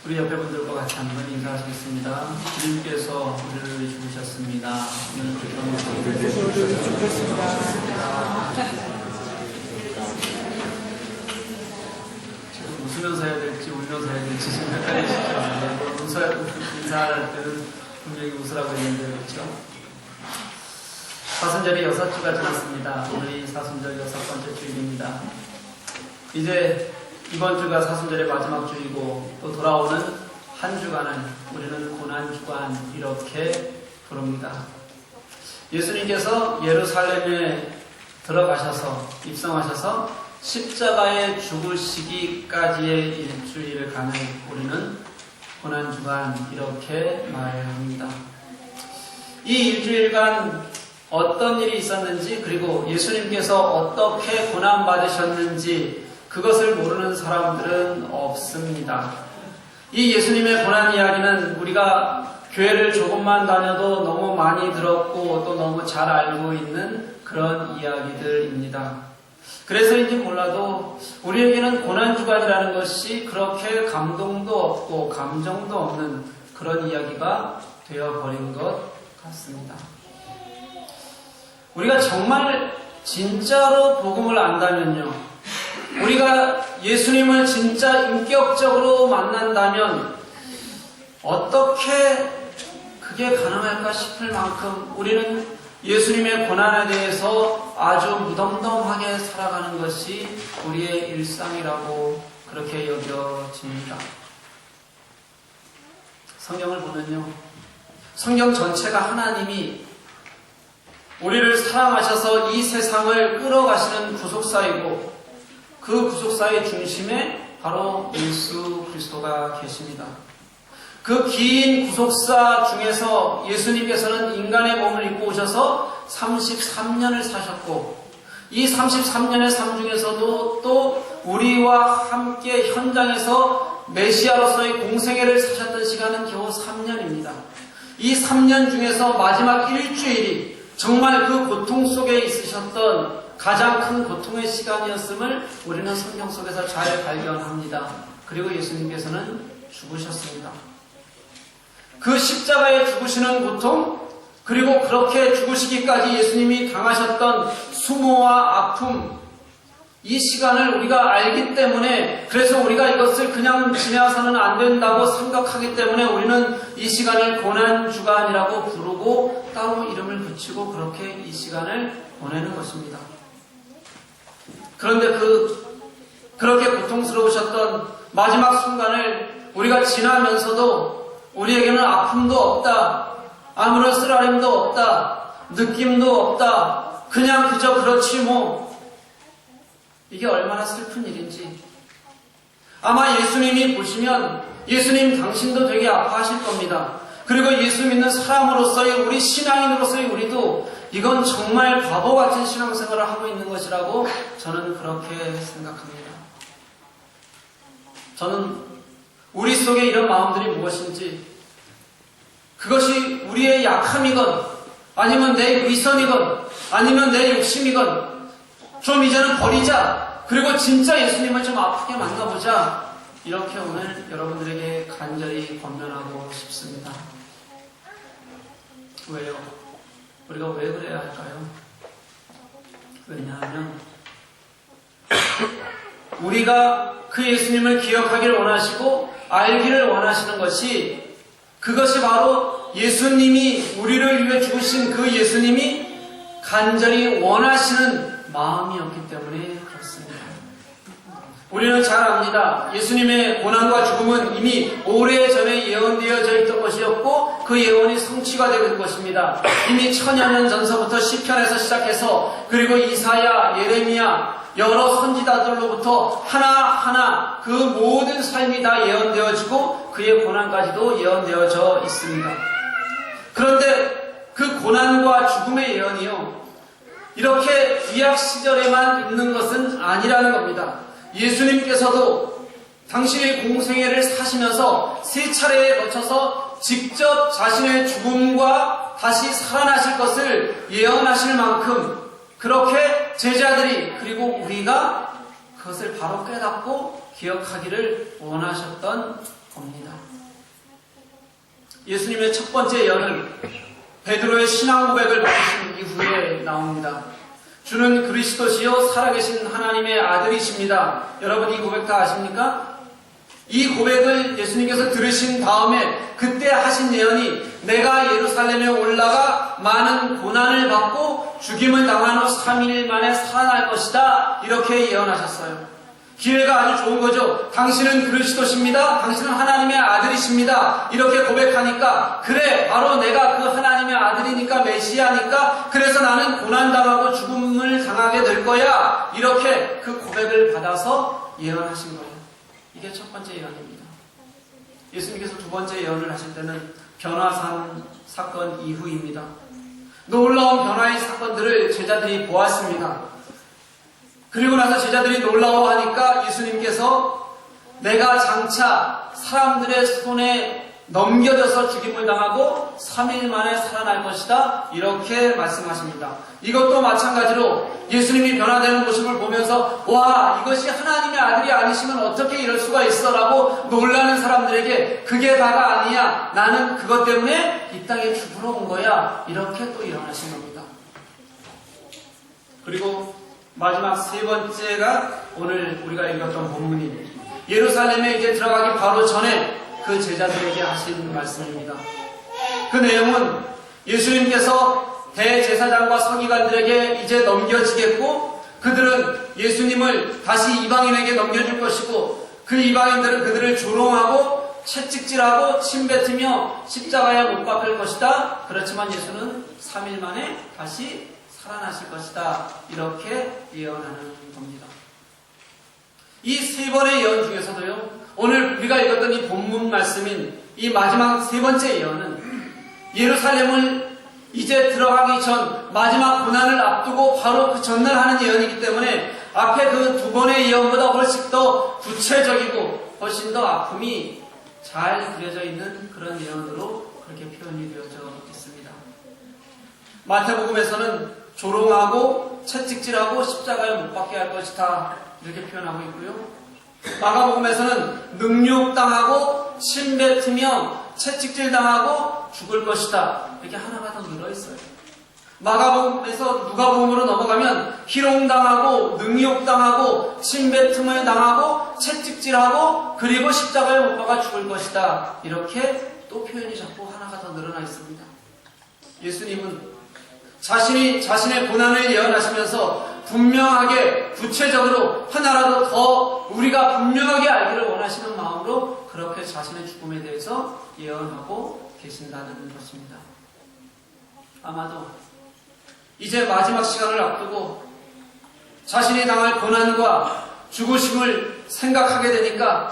우리 옆에 분들과 같이 한번 인사하시겠습니다. 주님께서 우리를 죽으셨습니다. 지금 웃으면서 해야 될지 울면서 해야 될지 지금 헷갈리시죠? 인사할 때는 분명히 웃으라고 했는데 그렇죠? 사순절이 6주가 지났습니다. 오늘이 사순절 6번째 주일입니다. 이제 이번 주가 사순절의 마지막 주이고 또 돌아오는 한 주간을 우리는 고난주간 이렇게 부릅니다. 예수님께서 예루살렘에 들어가셔서 입성하셔서 십자가에 죽으시기까지의 일주일간을 우리는 고난주간 이렇게 말합니다. 이 일주일간 어떤 일이 있었는지 그리고 예수님께서 어떻게 고난받으셨는지 그것을 모르는 사람들은 없습니다. 이 예수님의 고난 이야기는 우리가 교회를 조금만 다녀도 너무 많이 들었고 또 너무 잘 알고 있는 그런 이야기들입니다. 그래서인지 몰라도 우리에게는 고난주간이라는 것이 그렇게 감동도 없고 감정도 없는 그런 이야기가 되어버린 것 같습니다. 우리가 정말 진짜로 복음을 안다면요, 우리가 예수님을 진짜 인격적으로 만난다면 어떻게 그게 가능할까 싶을 만큼 우리는 예수님의 고난에 대해서 아주 무덤덤하게 살아가는 것이 우리의 일상이라고 그렇게 여겨집니다. 성경을 보면요, 성경 전체가 하나님이 우리를 사랑하셔서 이 세상을 끌어가시는 구속사이고 그 구속사의 중심에 바로 예수 그리스도가 계십니다. 그 긴 구속사 중에서 예수님께서는 인간의 몸을 입고 오셔서 33년을 사셨고 이 33년의 삶 중에서도 또 우리와 함께 현장에서 메시아로서의 공생애를 사셨던 시간은 겨우 3년입니다. 이 3년 중에서 마지막 일주일이 정말 그 고통 속에 있으셨던 가장 큰 고통의 시간이었음을 우리는 성경 속에서 잘 발견합니다. 그리고 예수님께서는 죽으셨습니다. 그 십자가에 죽으시는 고통, 그리고 그렇게 죽으시기까지 예수님이 당하셨던 수모와 아픔, 이 시간을 우리가 알기 때문에, 그래서 우리가 이것을 그냥 지나서는 안 된다고 생각하기 때문에 우리는 이 시간을 고난주간이라고 부르고 따로 이름을 붙이고 그렇게 이 시간을 보내는 것입니다. 그런데 그렇게 고통스러우셨던 마지막 순간을 우리가 지나면서도 우리에게는 아픔도 없다, 아무런 쓰라림도 없다, 느낌도 없다, 그냥 그저 그렇지 뭐. 이게 얼마나 슬픈 일인지. 아마 예수님이 보시면 예수님 당신도 되게 아파하실 겁니다. 그리고 예수 믿는 사람으로서의 우리 신앙인으로서의 우리도 이건 정말 바보같은 신앙생활을 하고 있는 것이라고 저는 그렇게 생각합니다. 저는 우리 속에 이런 마음들이 무엇인지, 그것이 우리의 약함이건 아니면 내 위선이건 아니면 내 욕심이건 좀 이제는 버리자, 그리고 진짜 예수님을 좀 아프게 만나보자, 이렇게 오늘 여러분들에게 간절히 권면하고 싶습니다. 왜요? 우리가 왜 그래야 할까요? 왜냐하면 우리가 그 예수님을 기억하기를 원하시고 알기를 원하시는 것이, 그것이 바로 예수님이 우리를 위해 죽으신 그 예수님이 간절히 원하시는 마음이었기 때문에 그렇습니다. 우리는 잘 압니다. 예수님의 고난과 죽음은 이미 오래전에 예언되어져 있던 것이었고 그 예언이 성취가 되는 것입니다. 이미 천여년 전서부터 시편에서 시작해서 그리고 이사야, 예레미야, 여러 선지자들로부터 하나하나 그 모든 삶이 다 예언되어지고 그의 고난까지도 예언되어져 있습니다. 그런데 그 고난과 죽음의 예언이요, 이렇게 구약 시절에만 있는 것은 아니라는 겁니다. 예수님께서도 당신의 공생애를 사시면서 3차례에 거쳐서 직접 자신의 죽음과 다시 살아나실 것을 예언하실 만큼 그렇게 제자들이 그리고 우리가 그것을 바로 깨닫고 기억하기를 원하셨던 겁니다. 예수님의 첫 번째 예언은 베드로의 신앙 고백을 받으신 이후에 나옵니다. 주는 그리스도시요 살아계신 하나님의 아들이십니다. 여러분 이 고백 다 아십니까? 이 고백을 예수님께서 들으신 다음에 그때 하신 예언이 내가 예루살렘에 올라가 많은 고난을 받고 죽임을 당한 후 3일 만에 살아날 것이다. 이렇게 예언하셨어요. 기회가 아주 좋은 거죠. 당신은 그리스도십니다. 당신은 하나님의 아들이십니다. 이렇게 고백하니까 그래 바로 내가 그 하나님의 아들이니까 메시아니까 그래서 나는 고난당하고 죽음을 당하게 될 거야. 이렇게 그 고백을 받아서 예언하신 거예요. 이게 첫 번째 예언입니다. 예수님께서 두 번째 예언을 하실 때는 변화산 사건 이후입니다. 놀라운 변화의 사건들을 제자들이 보았습니다. 그리고 나서 제자들이 놀라워하니까 예수님께서 내가 장차 사람들의 손에 넘겨져서 죽임을 당하고 3일 만에 살아날 것이다. 이렇게 말씀하십니다. 이것도 마찬가지로 예수님이 변화되는 모습을 보면서 와 이것이 하나님의 아들이 아니시면 어떻게 이럴 수가 있어 라고 놀라는 사람들에게 그게 다가 아니야. 나는 그것 때문에 이 땅에 죽으러 온 거야. 이렇게 또 예언하신 겁니다. 그리고 마지막 세 번째가 오늘 우리가 읽었던 본문입니다. 예루살렘에 이제 들어가기 바로 전에 그 제자들에게 하신 말씀입니다. 그 내용은 예수님께서 대제사장과 서기관들에게 이제 넘겨지겠고 그들은 예수님을 다시 이방인에게 넘겨줄 것이고 그 이방인들은 그들을 조롱하고 채찍질하고 침뱉으며 십자가에 못 박을 것이다. 그렇지만 예수는 3일 만에 다시 살아나실 것이다. 이렇게 예언하는 겁니다. 이 세 번의 예언 중에서도요. 오늘 우리가 읽었던 이 본문 말씀인 이 마지막 세 번째 예언은 예루살렘을 이제 들어가기 전 마지막 고난을 앞두고 바로 그 전날 하는 예언이기 때문에 앞에 그 두 번의 예언보다 훨씬 더 구체적이고 훨씬 더 아픔이 잘 그려져 있는 그런 예언으로 그렇게 표현이 되어져 있습니다. 마태복음에서는 조롱하고 채찍질하고 십자가에 못 박게 할 것이다 이렇게 표현하고 있고요. 마가복음에서는 능욕당하고 침뱉으며 채찍질당하고 죽을 것이다 이렇게 하나가 더 늘어있어요. 마가복음에서 누가복음으로 넘어가면 희롱당하고 능욕당하고 침뱉음을 당하고 채찍질하고 그리고 십자가에 못 박아 죽을 것이다 이렇게 또 표현이 자꾸 하나가 더 늘어나 있습니다. 예수님은 자신의 고난을 예언하시면서 분명하게 구체적으로 하나라도 더 우리가 분명하게 알기를 원하시는 마음으로 그렇게 자신의 죽음에 대해서 예언하고 계신다는 것입니다. 아마도 이제 마지막 시간을 앞두고 자신이 당할 고난과 죽으심을 생각하게 되니까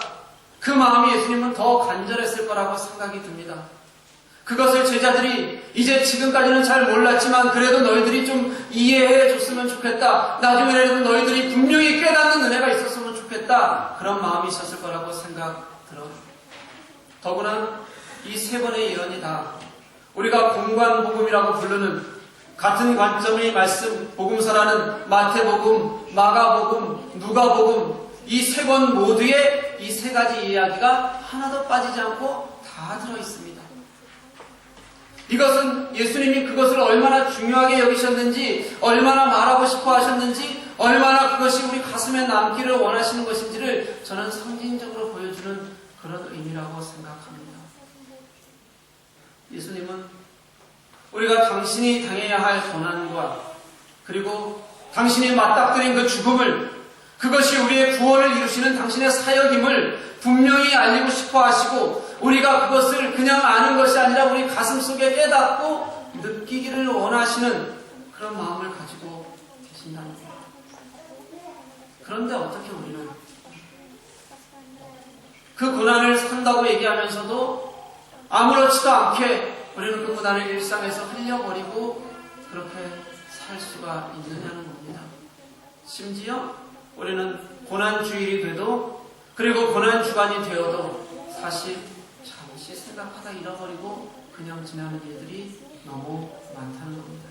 그 마음이 예수님은 더 간절했을 거라고 생각이 듭니다. 그것을 제자들이 이제 지금까지는 잘 몰랐지만 그래도 너희들이 좀 이해해 줬으면 좋겠다. 나중에라도 너희들이 분명히 깨닫는 은혜가 있었으면 좋겠다. 그런 마음이 있었을 거라고 생각 들어요. 더구나 이 세 번의 예언이 다 우리가 공관복음이라고 부르는 같은 관점의 말씀, 복음서라는 마태복음, 마가복음, 누가복음 이 세 권 모두에 이 세 가지 이야기가 하나도 빠지지 않고 다 들어있습니다. 이것은 예수님이 그것을 얼마나 중요하게 여기셨는지, 얼마나 말하고 싶어 하셨는지, 얼마나 그것이 우리 가슴에 남기를 원하시는 것인지를 저는 상징적으로 보여주는 그런 의미라고 생각합니다. 예수님은 우리가 당신이 당해야 할 고난과 그리고 당신이 맞닥뜨린 그 죽음을 그것이 우리의 구원을 이루시는 당신의 사역임을 분명히 알리고 싶어 하시고 우리가 그것을 그냥 아는 것이 아니라 우리 가슴 속에 깨닫고 느끼기를 원하시는 그런 마음을 가지고 계신다는 거예요. 그런데 어떻게 우리는 그 고난을 산다고 얘기하면서도 아무렇지도 않게 우리는 그 고난을 일상에서 흘려버리고 그렇게 살 수가 있느냐는 겁니다. 심지어 우리는 고난주일이 돼도 그리고 고난주간이 되어도 사실 잠시 생각하다 잃어버리고 그냥 지나는 일들이 너무 많다는 겁니다.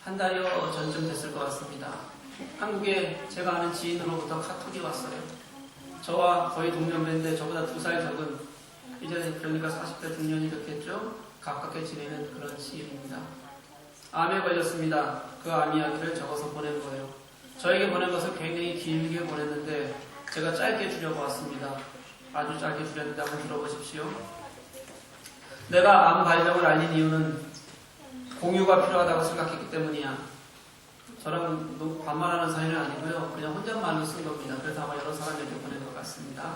한 달여 전쯤 됐을 것 같습니다. 한국에 제가 아는 지인으로부터 카톡이 왔어요. 저와 거의 동년배인데 저보다 2살 적은, 이제 그러니까 40대 중년이 됐겠죠? 가깝게 지내는 그런 시일입니다. 암에 걸렸습니다. 그 암 이야기를 적어서 보낸 거예요. 저에게 보낸 것을 굉장히 길게 보냈는데 제가 짧게 주려고 왔습니다. 아주 짧게 주렸는데 한번 들어보십시오. 내가 암 발병을 알린 이유는 공유가 필요하다고 생각했기 때문이야. 저랑 반말하는 사이는 아니고요. 그냥 혼잣말로 쓴 겁니다. 그래서 아마 여러 사람에게 보낸 것 같습니다.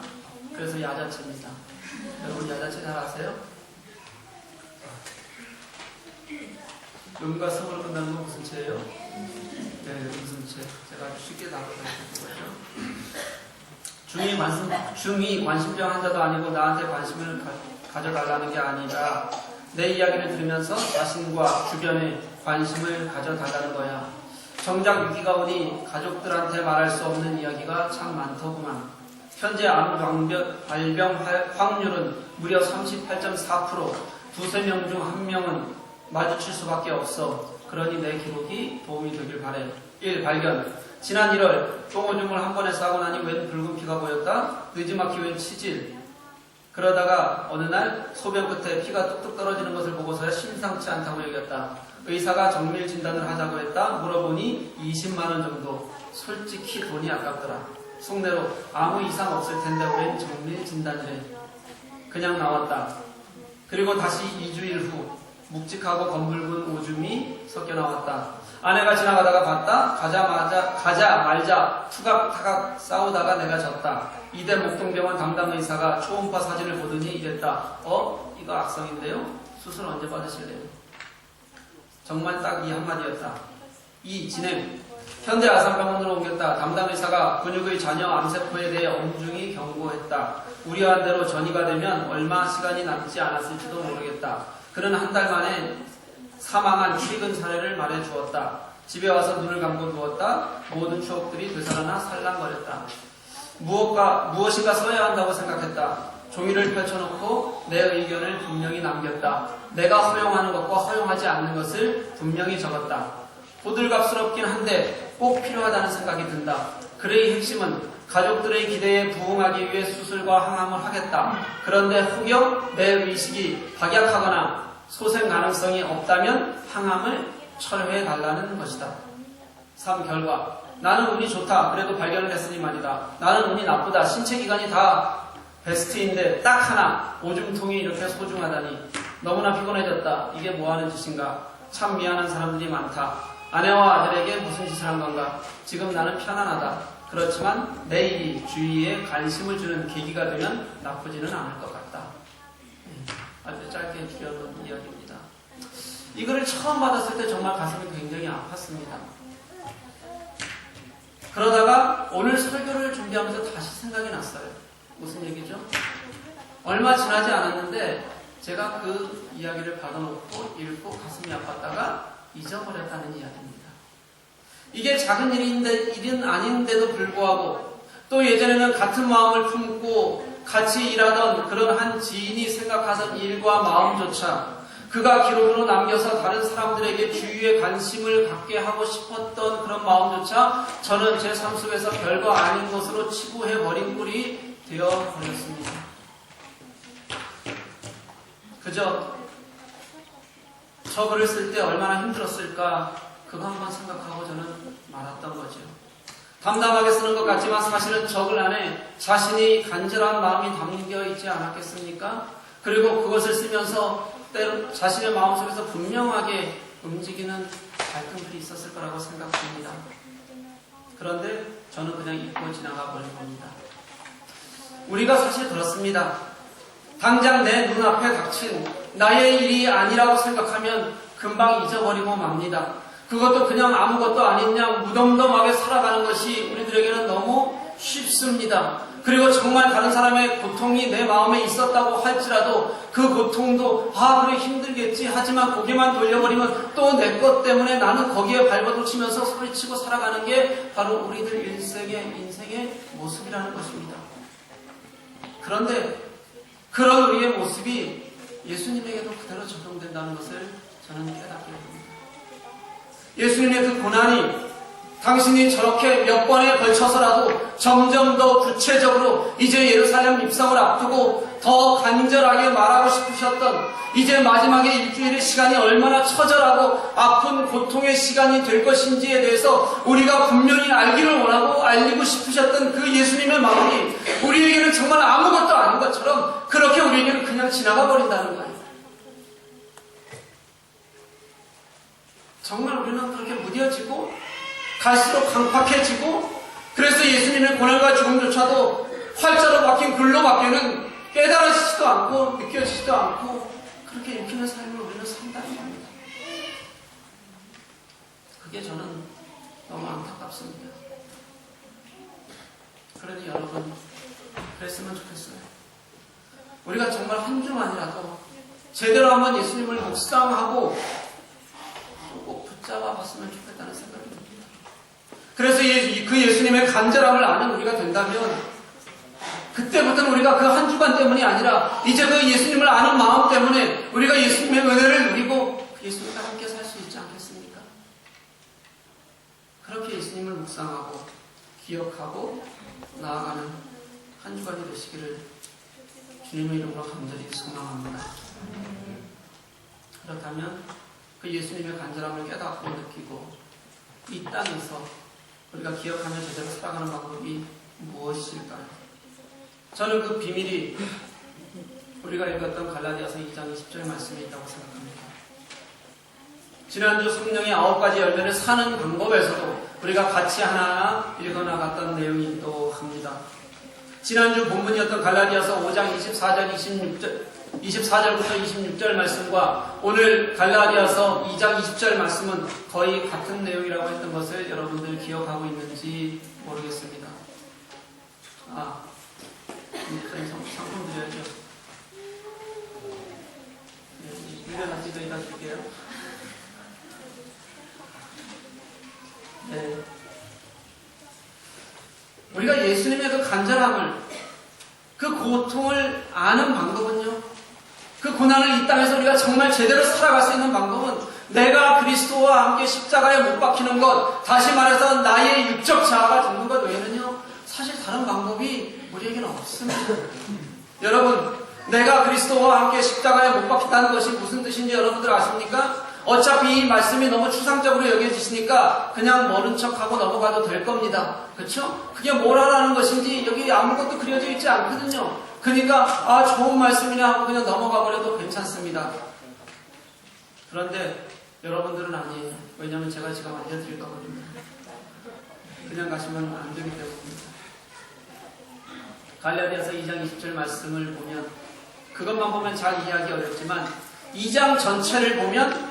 그래서 야자체입니다. 여러분 야자체 잘 아세요? 음과 성으로 끝나는 건 무슨 체예요? 네, 무슨 체. 제가 아주 쉽게 나눠서 거죠. 중이 관심병 환자도 아니고 나한테 관심을 가져달라는 게 아니라 내 이야기를 들으면서 자신과 주변에 관심을 가져달라는 거야. 정작 위기가 오니 가족들한테 말할 수 없는 이야기가 참 많더구만. 현재 암 발병 확률은 무려 38.4%, 두세 명 중 한 명은 마주칠 수밖에 없어. 그러니 내 기록이 도움이 되길 바래. 1. 발견. 지난 1월 똥오줌을 한 번에 싸고 나니 웬 붉은 피가 보였다. 느지막히 웬 치질. 그러다가 어느 날 소변 끝에 피가 뚝뚝 떨어지는 것을 보고서야 심상치 않다고 여겼다. 의사가 정밀 진단을 하자고 했다. 물어보니 20만 원 정도. 솔직히 돈이 아깝더라. 속내로 아무 이상 없을 텐데 웬 정밀 진단을 해. 그냥 나왔다. 그리고 다시 2주일 후 묵직하고 검붉은 오줌이 섞여 나왔다. 아내가 지나가다가 봤다. 가자 말자 투각타각 싸우다가 내가 졌다. 이대 목동병원 담당 의사가 초음파 사진을 보더니 이랬다. 이거 악성인데요? 수술 언제 받으실래요? 정말 딱 이 한마디였다. 2. 진행. 현대 아산병원으로 옮겼다. 담당 의사가 근육의 잔여 암세포에 대해 엄중히 경고했다. 우려한 대로 전이가 되면 얼마 시간이 남지 않았을지도 모르겠다. 그는 한 달 만에 사망한 최근 사례를 말해주었다. 집에 와서 눈을 감고 누웠다. 모든 추억들이 되살아나 살랑거렸다. 무엇인가 써야 한다고 생각했다. 종이를 펼쳐놓고 내 의견을 분명히 남겼다. 내가 허용하는 것과 허용하지 않는 것을 분명히 적었다. 호들갑스럽긴 한데 꼭 필요하다는 생각이 든다. 그의 핵심은 가족들의 기대에 부응하기 위해 수술과 항암을 하겠다. 그런데 혹여 내 의식이 박약하거나 소생 가능성이 없다면 항암을 철회해달라는 것이다. 3. 결과. 나는 운이 좋다. 그래도 발견을 했으니 말이다. 나는 운이 나쁘다. 신체 기관이 다 베스트인데 딱 하나 오줌통이 이렇게 소중하다니. 너무나 피곤해졌다. 이게 뭐하는 짓인가. 참 미안한 사람들이 많다. 아내와 아들에게 무슨 짓을 한 건가. 지금 나는 편안하다. 그렇지만 내일이 주위에 관심을 주는 계기가 되면 나쁘지는 않을 것 같다. 아주 짧게 줄여놓은 이야기입니다. 이거를 처음 받았을 때 정말 가슴이 굉장히 아팠습니다. 그러다가 오늘 설교를 준비하면서 다시 생각이 났어요. 무슨 얘기죠? 얼마 지나지 않았는데 제가 그 이야기를 받아놓고 읽고 가슴이 아팠다가 잊어버렸다는 이야기입니다. 이게 작은 일은 아닌데도 불구하고 또 예전에는 같은 마음을 품고 같이 일하던 그런 한 지인이 생각하던 일과 마음조차 그가 기록으로 남겨서 다른 사람들에게 주위에 관심을 갖게 하고 싶었던 그런 마음조차 저는 제 삶 속에서 별거 아닌 것으로 치부해버린 꼴이 되어버렸습니다. 그저 저 글을 쓸 때 얼마나 힘들었을까 그거 한번 생각하고 저는 말았던 거죠. 담담하게 쓰는 것 같지만 사실은 저 글 안에 자신이 간절한 마음이 담겨 있지 않았겠습니까? 그리고 그것을 쓰면서 때로 자신의 마음속에서 분명하게 움직이는 발끈들이 있었을 거라고 생각합니다. 그런데 저는 그냥 잊고 지나가 버린 겁니다. 우리가 사실 그렇습니다. 당장 내 눈앞에 닥친 나의 일이 아니라고 생각하면 금방 잊어버리고 맙니다. 그것도 그냥 아무것도 아닌 양 무덤덤하게 살아가는 것이 우리들에게는 너무 쉽습니다. 그리고 정말 다른 사람의 고통이 내 마음에 있었다고 할지라도 그 고통도 그래 힘들겠지 하지만 고개만 돌려버리면 또 내 것 때문에 나는 거기에 발버둥치면서 소리치고 살아가는 게 바로 우리들 인생의 모습이라는 것입니다. 그런데 그런 우리의 모습이 예수님에게도 그대로 적용된다는 것을 저는 깨닫게 됩니다. 예수님의 그 고난이 당신이 저렇게 몇 번에 걸쳐서라도 점점 더 구체적으로 이제 예루살렘 입성을 앞두고 더 간절하게 말하고 싶으셨던 이제 마지막에 일주일의 시간이 얼마나 처절하고 아픈 고통의 시간이 될 것인지에 대해서 우리가 분명히 알기를 원하고 알리고 싶으셨던 그 예수님의 마음이 우리에게는 정말 아무것도 아닌 것처럼 그렇게 우리에게는 그냥 지나가 버린다는 거예요. 정말 우리는 그렇게 무뎌지고 갈수록 강팍해지고 그래서 예수님의 고난과 죽음조차도 활자로 박힌 글로 밖에는 깨달아지지도 않고 느껴지지도 않고 그렇게 읽히는 삶을 우리는 산다는 겁니다. 그게 저는 너무 안타깝습니다. 그러니 여러분 그랬으면 좋겠어요. 우리가 정말 한 주만이라도 제대로 한번 예수님을 묵상하고 꼭 붙잡아 봤으면 좋겠다는 생각이 듭니다. 그래서 그 예수님의 간절함을 아는 우리가 된다면 그때부터는 우리가 그 한 주간 때문이 아니라 이제 그 예수님을 아는 마음 때문에 우리가 예수님의 은혜를 누리고 예수님과 함께 살 수 있지 않겠습니까? 그렇게 예수님을 묵상하고 기억하고 나아가는 한 주간이 되시기를 주님의 이름으로 간절히 소망합니다. 그렇다면 그 예수님의 간절함을 깨닫고 느끼고 이 땅에서 우리가 기억하며 제대로 살아가는 방법이 무엇일까요? 저는 그 비밀이 우리가 읽었던 갈라디아서 2장 20절 말씀에 있다고 생각합니다. 지난주 성령의 9가지 열매를 사는 방법에서도 우리가 같이 하나하나 읽어나갔던 내용이기도 합니다. 지난주 본문이었던 갈라디아서 5장 24절부터 26절 말씀과 오늘 갈라디아서 2장 20절 말씀은 거의 같은 내용이라고 했던 것을 여러분들 기억하고 있는지 모르겠습니다. 상품 드려야죠. 밀려났지? 저희가 줄게요. 네. 우리가 예수님의 그 간절함을, 그 고통을 아는 방법은요, 그 고난을 이 땅에서 우리가 정말 제대로 살아갈 수 있는 방법은 내가 그리스도와 함께 십자가에 못 박히는 것, 다시 말해서 나의 육적 자아가 죽는 것 외에는요, 사실 다른 방법이 우리에게는 없습니다. 여러분, 내가 그리스도와 함께 십자가에 못 박힌다는 것이 무슨 뜻인지 여러분들 아십니까? 어차피 이 말씀이 너무 추상적으로 여겨지시니까 그냥 모른 척하고 넘어가도 될 겁니다. 그렇죠? 그게 뭐라는 것인지 여기 아무것도 그려져 있지 않거든요. 그러니까 좋은 말씀이냐 하고 그냥 넘어가 버려도 괜찮습니다. 그런데 여러분들은 아니에요. 왜냐하면 제가 지금 알려드릴 거거든요. 그냥 가시면 안 되기 때문입니다. 갈라디아서 2장 20절 말씀을 보면 그것만 보면 잘 이해하기 어렵지만 2장 전체를 보면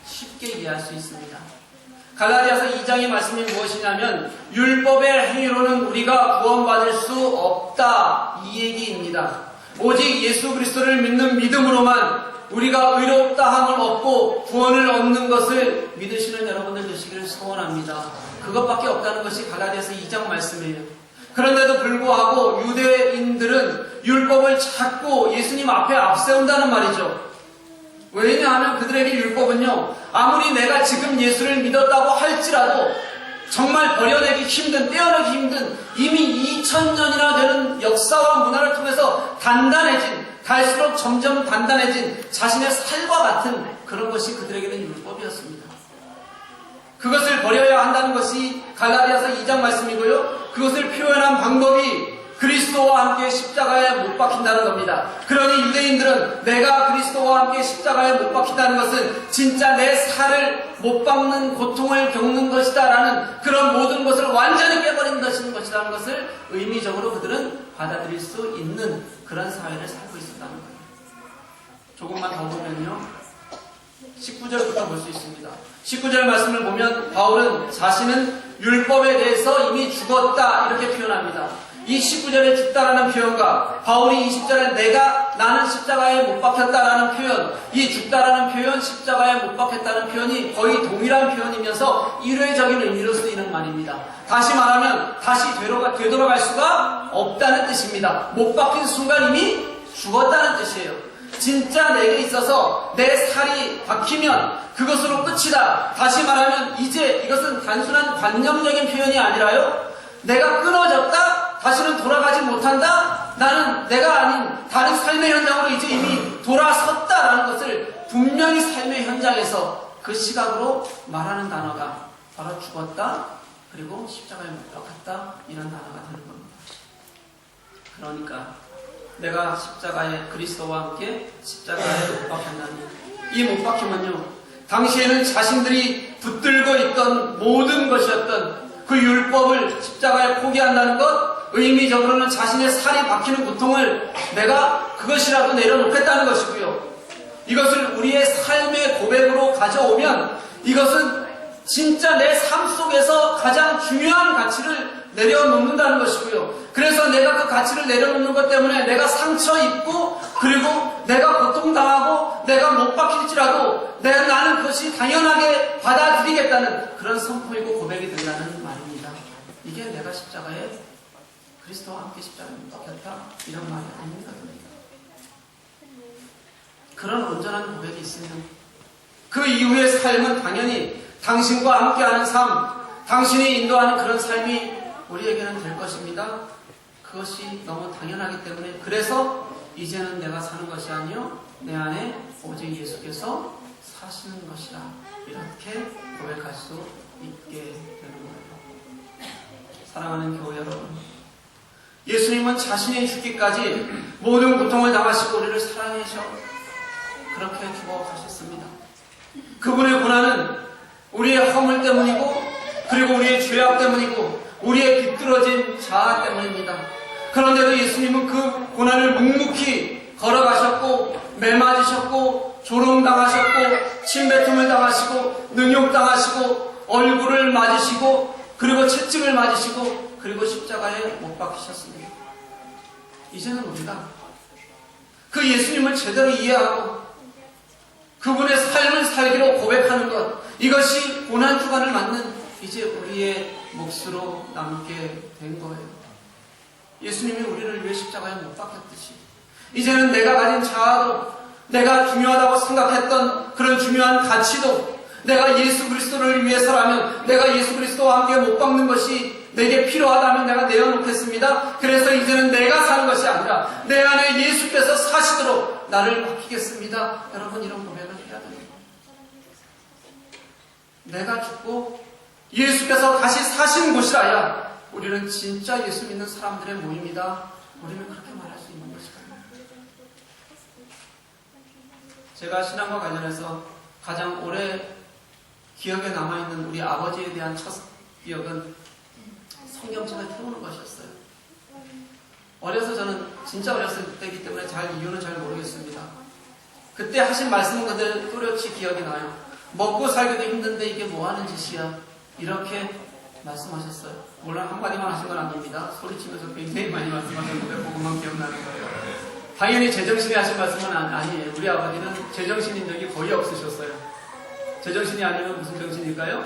쉽게 이해할 수 있습니다. 갈라디아서 2장의 말씀이 무엇이냐면 율법의 행위로는 우리가 구원받을 수 없다 이 얘기입니다. 오직 예수 그리스도를 믿는 믿음으로만 우리가 의롭다함을 얻고 구원을 얻는 것을 믿으시는 여러분들 되시기를 소원합니다. 그것밖에 없다는 것이 갈라디아서 2장 말씀이에요. 그런데도 불구하고 유대인들은 율법을 자꾸 예수님 앞에 앞세운다는 말이죠. 왜냐하면 그들에게 율법은요, 아무리 내가 지금 예수를 믿었다고 할지라도 정말 버려내기 힘든, 떼어내기 힘든 이미 2000년이나 되는 역사와 문화를 통해서 단단해진, 갈수록 점점 단단해진 자신의 살과 같은 그런 것이 그들에게는 율법이었습니다. 그것을 버려야 한다는 것이 갈라디아서 2장 말씀이고요. 그것을 표현한 방법이 그리스도와 함께 십자가에 못 박힌다는 겁니다. 그러니 유대인들은 내가 그리스도와 함께 십자가에 못 박힌다는 것은 진짜 내 살을 못 박는 고통을 겪는 것이다 라는 그런 모든 것을 완전히 깨버린 것이라는 것을 의미적으로 그들은 받아들일 수 있는 그런 사회를 살고 있었다는 거예요. 조금만 더 보면요, 19절부터 볼 수 있습니다. 19절 말씀을 보면 바울은 자신은 율법에 대해서 이미 죽었다 이렇게 표현합니다. 이 19절에 죽다라는 표현과 바울이 20절에 나는 십자가에 못 박혔다라는 표현, 이 죽다라는 표현, 십자가에 못 박혔다는 표현이 거의 동일한 표현이면서 일회적인 의미로 쓰이는 말입니다. 다시 말하면 다시 되돌아갈 수가 없다는 뜻입니다. 못 박힌 순간 이미 죽었다는 뜻이에요. 진짜 내게 있어서 내 살이 박히면 그것으로 끝이다. 다시 말하면 이제 이것은 단순한 관념적인 표현이 아니라요. 내가 끊어졌다? 다시는 돌아가지 못한다? 나는 내가 아닌 다른 삶의 현장으로 이제 이미 돌아섰다라는 것을 분명히 삶의 현장에서 그 시각으로 말하는 단어가 바로 죽었다, 그리고 십자가에 못 박혔다, 이런 단어가 되는 겁니다. 그러니까 내가 십자가에 그리스도와 함께 십자가에 못 박혔나니, 이 못 박힘은요, 당시에는 자신들이 붙들고 있던 모든 것이었던 그 율법을 십자가에 포기한다는 것, 의미적으로는 자신의 살이 박히는 고통을 내가 그것이라도 내려놓겠다는 것이고요. 이것을 우리의 삶의 고백으로 가져오면 이것은 진짜 내 삶 속에서 가장 중요한 가치를 내려놓는다는 것이고요. 그래서 내가 그 가치를 내려놓는 것 때문에 내가 상처 입고, 그리고 내가 고통당하고 내가 못 박힐지라도 나는 그것이 당연하게 받아들이겠다는 그런 선포이고 고백이 된다는 말입니다. 이게 내가 십자가에 그리스도와 함께 십자가에 못 박혔다, 이런 말이 아닙니다. 그런 온전한 고백이 있으면 그 이후의 삶은 당연히 당신과 함께하는 삶, 당신이 인도하는 그런 삶이 우리에게는 될 것입니다. 그것이 너무 당연하기 때문에, 그래서 이제는 내가 사는 것이 아니요 내 안에 오직 예수께서 사시는 것이라, 이렇게 고백할 수 있게 되는 거예요. 사랑하는 교회 여러분, 예수님은 자신이 죽기까지 모든 고통을 당하시고 우리를 사랑하셔 그렇게 죽어가셨습니다. 그분의 고난은 우리의 허물 때문이고, 그리고 우리의 죄악 때문이고, 우리의 비뚤어진 자아 때문입니다. 그런데도 예수님은 그 고난을 묵묵히 걸어가셨고, 매맞으셨고, 조롱당하셨고, 침뱉음을 당하시고, 능욕당하시고, 얼굴을 맞으시고, 그리고 채찍을 맞으시고, 그리고 십자가에 못 박히셨습니다. 이제는 우리가 그 예수님을 제대로 이해하고 그분의 삶을 살기로 고백하는 것, 이것이 고난주간을 맞는 이제 우리의 몫으로 남게 된 거예요. 예수님이 우리를 위해 십자가에 못 박혔듯이 이제는 내가 가진 자아도, 내가 중요하다고 생각했던 그런 중요한 가치도, 내가 예수 그리스도를 위해서라면, 내가 예수 그리스도와 함께 못 박는 것이 내게 필요하다면 내가 내어놓겠습니다. 그래서 이제는 내가 사는 것이 아니라 내 안에 예수께서 사시도록 나를 맡기겠습니다. 여러분, 이런 고백을 해야 됩니다. 내가 죽고 예수께서 다시 사신 곳이라야 우리는 진짜 예수 믿는 사람들의 모임이다. 우리는 그렇게 말할 수 있는 것이거든요. 제가 신앙과 관련해서 가장 오래 기억에 남아있는 우리 아버지에 대한 첫 기억은 성경책을 태우는 것이었어요. 어려서 저는 진짜 어렸을 때이기 때문에 이유는 잘 모르겠습니다. 그때 하신 말씀은 그대로 또렷이 기억이 나요. 먹고 살기도 힘든데 이게 뭐 하는 짓이야, 이렇게 말씀하셨어요. 물론 한마디만 하신 건 아닙니다. 소리치면서 굉장히 많이 말씀하셨는데 그것만 기억나는 거예요. 당연히 제정신이 하신 말씀은 아니에요. 우리 아버지는 제정신인 적이 거의 없으셨어요. 제정신이 아니면 무슨 정신일까요?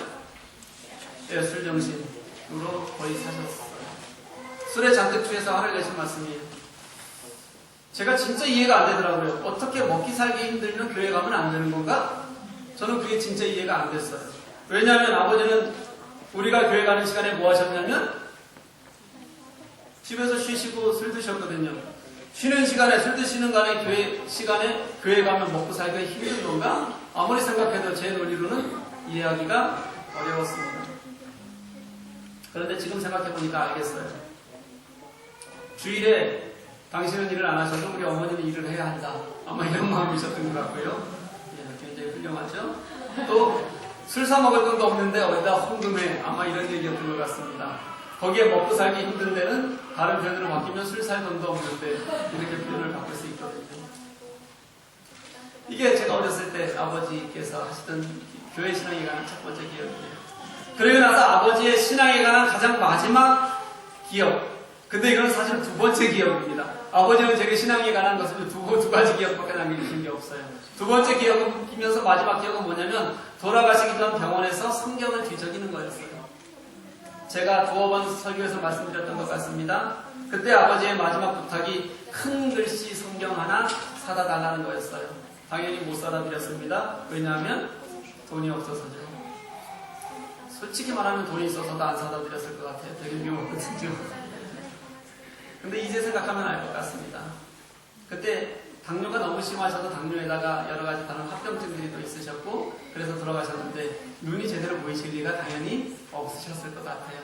예, 술정신으로 거의 사셨어요. 술에 잔뜩 취해서 화를 내신 말씀이에요. 제가 진짜 이해가 안 되더라고요. 어떻게 먹기 살기 힘들면 교회 가면 안 되는 건가? 저는 그게 진짜 이해가 안 됐어요. 왜냐하면 아버지는 우리가 교회 가는 시간에 뭐 하셨냐면 집에서 쉬시고 술 드셨거든요. 쉬는 시간에, 술 드시는 시간에 교회 가면 먹고 살기가 힘든 건가? 아무리 생각해도 제 논리로는 이해하기가 어려웠습니다. 그런데 지금 생각해보니까 알겠어요. 주일에 당신은 일을 안 하셔도 우리 어머니는 일을 해야 한다, 아마 이런 마음이셨던 것 같고요. 예, 굉장히 훌륭하죠. 또 술 사 먹을 돈도 없는데 어디다 헌금해, 아마 이런 얘기였던 것 같습니다. 거기에 먹고 살기 힘든 데는 다른 표현으로 바뀌면 술 살 돈도 없는데, 이렇게 표현을 바꿀 수 있거든요. 이게 제가 어렸을 때 아버지께서 하시던 교회 신앙에 관한 첫 번째 기억이에요. 그러고 나서 아버지의 신앙에 관한 가장 마지막 기억, 근데 이건 사실 두 번째 기억입니다. 아버지는 제게 신앙에 관한 것을 두 가지 기억밖에 남기신 게 없어요. 두 번째 기억은 끼면서 마지막 기억은 뭐냐면 돌아가시기 전 병원에서 성경을 뒤적이는 거였어요. 제가 두어 번 설교에서 말씀드렸던 것 같습니다. 그때 아버지의 마지막 부탁이 큰 글씨 성경 하나 사다 달라는 거였어요. 당연히 못 사다 드렸습니다. 왜냐하면 돈이 없어서죠. 솔직히 말하면 돈이 있어서도 안 사다 드렸을 것 같아요. 되게 미워거든요. 근데 이제 생각하면 알 것 같습니다. 그때 당뇨가 너무 심하셔서 당뇨에다가 여러 가지 다른 합병증들이 또 있으셨고 그래서 돌아가셨는데 눈이 제대로 보이실 리가 당연히 없으셨을 것 같아요.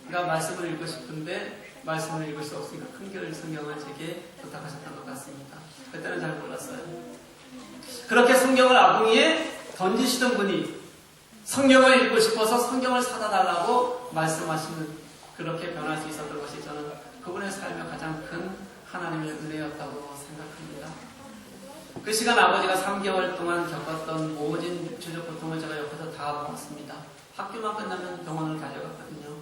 그러니까 말씀을 읽고 싶은데 말씀을 읽을 수 없으니까 큰결 성경을 제게 부탁하셨던 것 같습니다. 그때는 잘 몰랐어요. 그렇게 성경을 아궁이에 던지시던 분이 성경을 읽고 싶어서 성경을 사다 달라고 말씀하시는 그렇게 변할 수 있었던 것이 저는 그분의 삶의 가장 큰 하나님의 은혜였다고 생각합니다. 그 시간 아버지가 3개월 동안 겪었던 모진 육체적 고통을 제가 옆에서 다 보았습니다. 학교만 끝나면 병원을 달려갔거든요.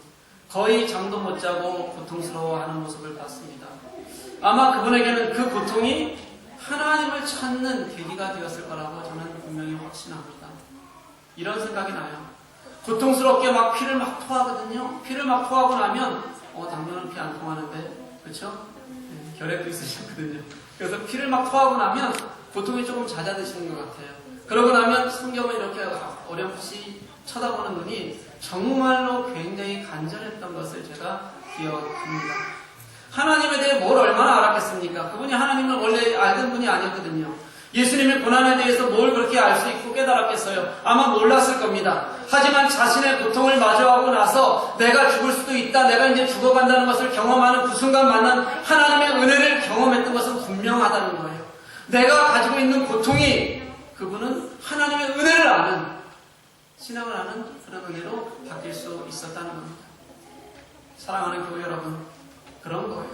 거의 잠도 못 자고 고통스러워하는 모습을 봤습니다. 아마 그분에게는 그 고통이 하나님을 찾는 계기가 되었을 거라고 저는 분명히 확신합니다. 이런 생각이 나요. 고통스럽게 막 피를 막 토하거든요. 피를 막 토하고 나면 당뇨는 피 안 통하는데 그렇죠? 네, 결핵도 있으셨거든요. 그래서 피를 막 토하고 나면 고통이 조금 잦아드시는 것 같아요. 그러고 나면 성경을 이렇게 어렴풋이 쳐다보는 눈이 정말로 굉장히 간절했던 것을 제가 기억합니다. 하나님에 대해 뭘 얼마나 알았겠습니까? 그분이 하나님을 원래 알던 분이 아니었거든요. 예수님의 고난에 대해서 뭘 그렇게 알 수 있고 깨달았겠어요? 아마 몰랐을 겁니다. 하지만 자신의 고통을 마주하고 나서 내가 죽을 수도 있다, 내가 이제 죽어간다는 것을 경험하는 그 순간 만난 하나님의 은혜를 경험했던 것은 분명하다는 거예요. 내가 가지고 있는 고통이 그분은 하나님의 은혜를 아는, 신앙을 아는 그런 은혜로 바뀔 수 있었다는 겁니다. 사랑하는 교회 여러분, 그런 거예요.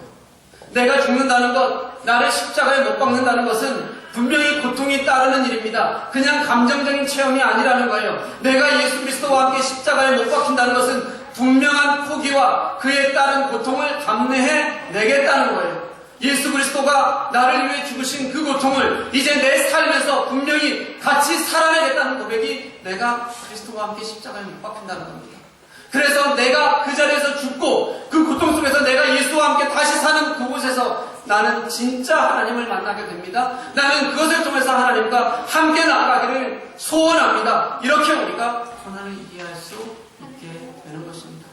내가 죽는다는 것, 나를 십자가에 못 박는다는 것은 분명히 고통이 따르는 일입니다. 그냥 감정적인 체험이 아니라는 거예요. 내가 예수 그리스도와 함께 십자가에 못 박힌다는 것은 분명한 포기와 그에 따른 고통을 감내해 내겠다는 거예요. 예수 그리스도가 나를 위해 죽으신 그 고통을 이제 내 삶에서 분명히 같이 살아내겠다는 고백이 내가 그리스도와 함께 십자가에 못 박힌다는 겁니다. 그래서 내가 그 자리에서 죽고 그 고통 속에서 내가 예수와 함께 다시 사는 그곳에서 나는 진짜 하나님을 만나게 됩니다. 나는 그것을 통해서 하나님과 함께 나아가기를 소원합니다. 이렇게 우리가 고난을 이해할 수 있게 되는 것입니다.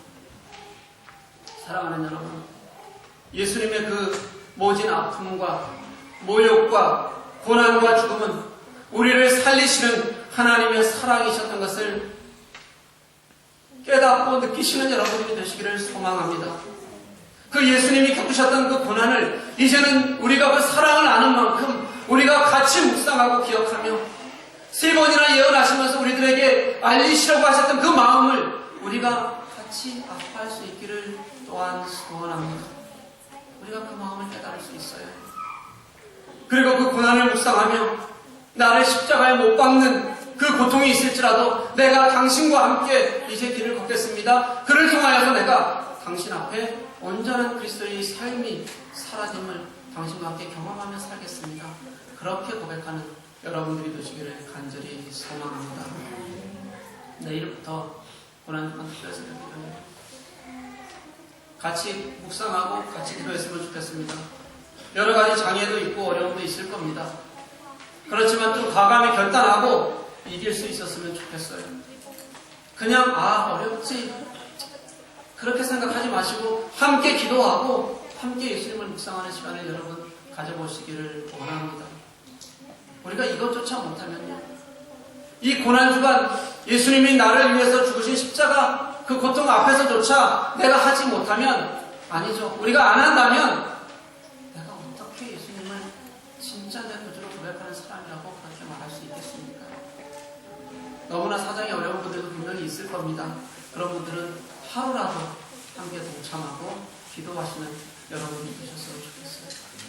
사랑하는 여러분, 예수님의 그 모진 아픔과 모욕과 고난과 죽음은 우리를 살리시는 하나님의 사랑이셨던 것을 깨닫고 느끼시는 여러분이 되시기를 소망합니다. 그 예수님이 겪으셨던 그 고난을 이제는 우리가 그 사랑을 아는 만큼 우리가 같이 묵상하고 기억하며 3번이나 예언하시면서 우리들에게 알리시려고 하셨던 그 마음을 우리가 같이 아파할 수 있기를 또한 소원합니다. 우리가 그 마음을 깨달을 수 있어요. 그리고 그 고난을 묵상하며 나를 십자가에 못 박는 그 고통이 있을지라도 내가 당신과 함께 이제 길을 걷겠습니다. 그를 통하여서 내가 당신 앞에 온전한 그리스도의 삶이 사라짐을 당신과 함께 경험하며 살겠습니다. 그렇게 고백하는 여러분들이 되시기를 간절히 소망합니다. 내일부터 고난주간 특별히 기도해요. 같이 묵상하고 같이 기도했으면 좋겠습니다. 여러 가지 장애도 있고 어려움도 있을 겁니다. 그렇지만 좀 과감히 결단하고 이길 수 있었으면 좋겠어요. 그냥 어렵지 그렇게 생각하지 마시고 함께 기도하고 함께 예수님을 묵상하는 시간을 여러분 가져보시기를 원합니다. 우리가 이것조차 못하면요, 이 고난주간 예수님이 나를 위해서 죽으신 십자가 그 고통 앞에서조차 내가 하지 못하면 아니죠. 우리가 안 한다면 내가 어떻게 예수님을 진짜 내 구주로 고백하는 사람이라고 그렇게 말할 수 있겠습니까? 너무나 사정이 어려운 분들도 분명히 있을 겁니다. 그런 분들은 하루라도 함께 동참하고 기도하시는 여러분이 되셨으면 좋겠습니다.